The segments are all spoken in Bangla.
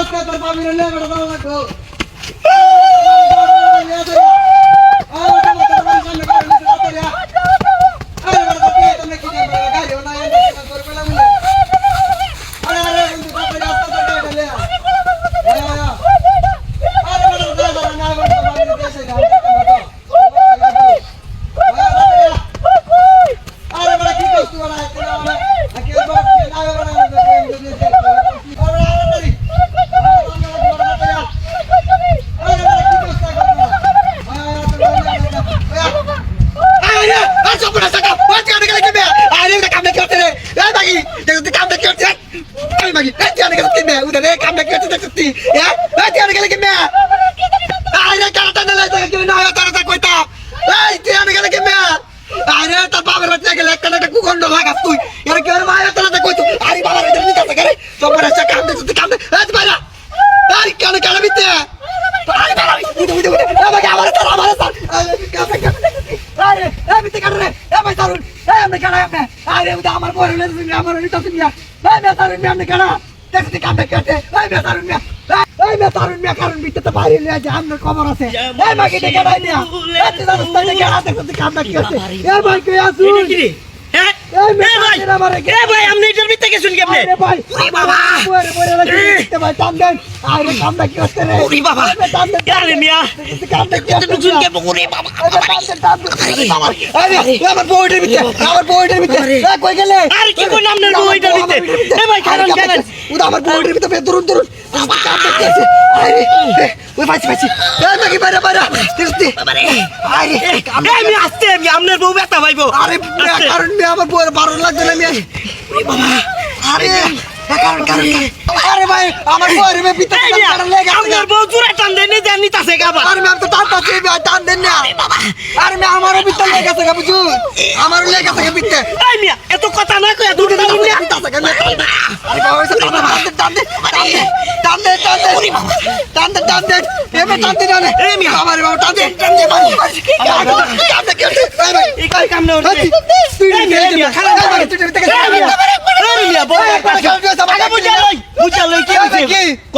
আজকে তোর পাবি রে বেটা দাও লাগো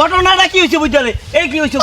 ঘটনাটা কি হয়েছে বুঝলে এই কি হয়েছে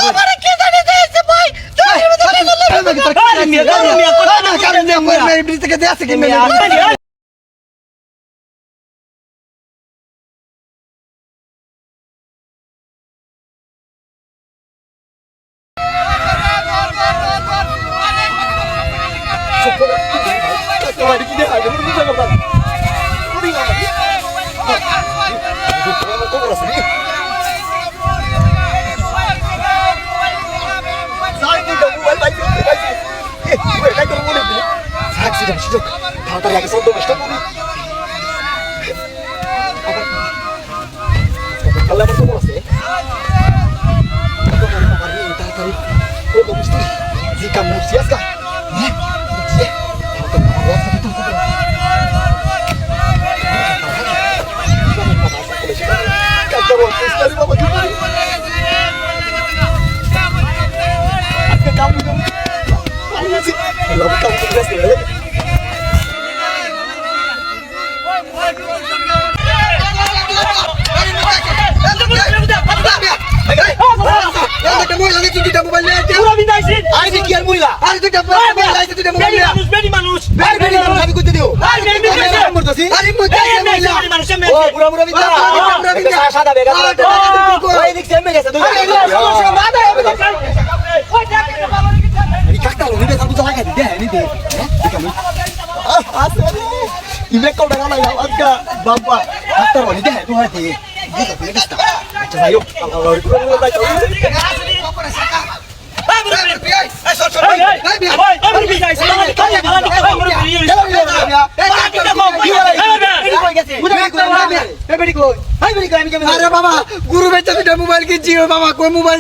अरे बाबा गुरु बेचा बेटा मोबाइल की जियो बाबा कोई मोबाइल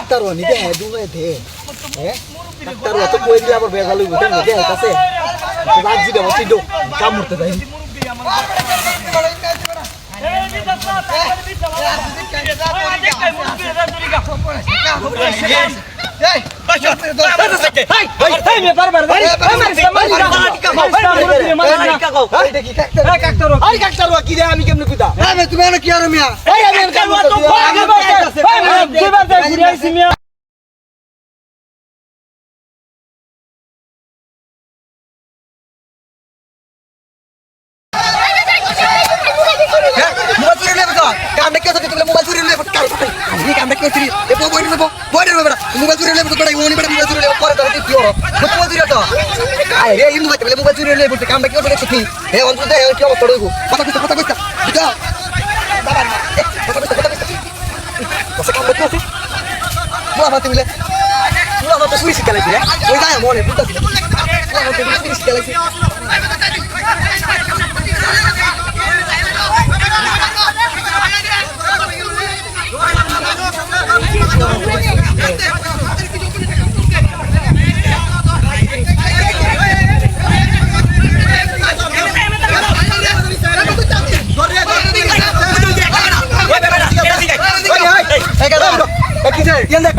तरवानी दे है दूंगा थे हैं तरवा तो कोई दिया पर बेगालू बुते मुझे है कैसे रात जी दे वो चिड़ो काम मुर्ते जाए আমি কেমন কুদা তুমি কি আর মিয়া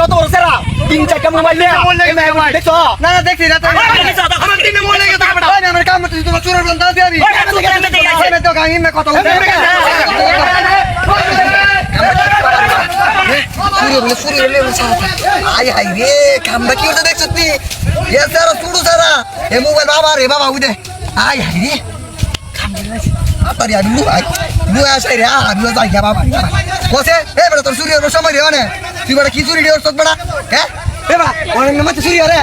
কত বড় সেরা 3-4টা মোবাইল দেখছো না না দেখছি না আমার কাম করতে তোমার চুরের বন্ধ আছে আমি তো গাঙ্গি মে কথা বলতে সুরে আই হাই রে কামটা কি হতে দেখছ তুই এ সারা চুড়ু সারা এ মোবাইল বাবা রে বাবা উদে আই হাই রে Tadi dulu ay. Dulu asai রে আদু যাই গা বাবা কোসে এ বড় তোর সূর্য সময় রে মানে তুই বড় কি চুরি রে তোর বড় হ্যাঁ এ বা অনেক নামে চুরি রে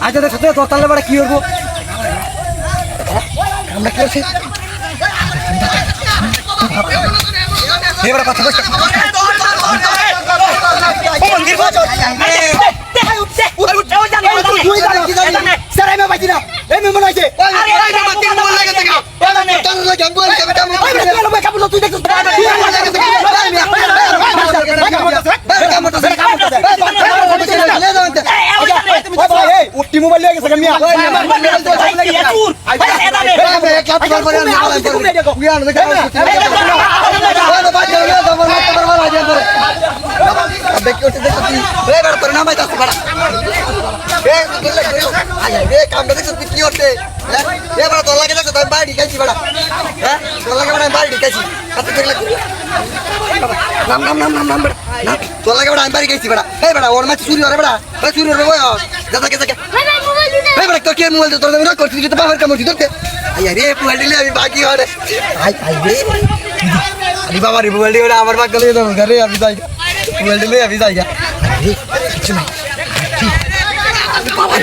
আজ তোর সাথে তোর তালে বড় কি করব আমরা কি আছে এ বড় কথা কইছ ও মন্দির বাজো তুই জানি কি জানি সারাই মে বাজি না এ মে মনে আছে আরে আরে মত মন লাগে থেকে তোর লাগে আমি বলতে তুই দেখছ উঠি মোবাইল লাগে সকাল মিয়া কি হচ্ছে এবার তোর লাগে দেখছো আমি বাড়ি খাইছি বেড়া হ্যাঁ তোর লাগে বেড়া আমি বাড়ি খাইছি নাম নাম নাম নাম নাম না তোর লাগে বেড়া আমি বাড়ি খাইছি বেড়া এই বেড়া ওর মাছ চুরি হরে বেড়া ওই চুরি হরে ওই যাতা কে যাকে এই বেড়া তোর কে মোবাইল তোর আমি করছি তো বাবার কামড়ছি তোরকে আই রে মোবাইল দিলে আমি বাকি হরে আই আই রে আরে বাবা রে মোবাইল দিলে আমার বাকি গলে তো ঘরে আমি যাই মোবাইল দিলে আমি যাই কিছু না বাবা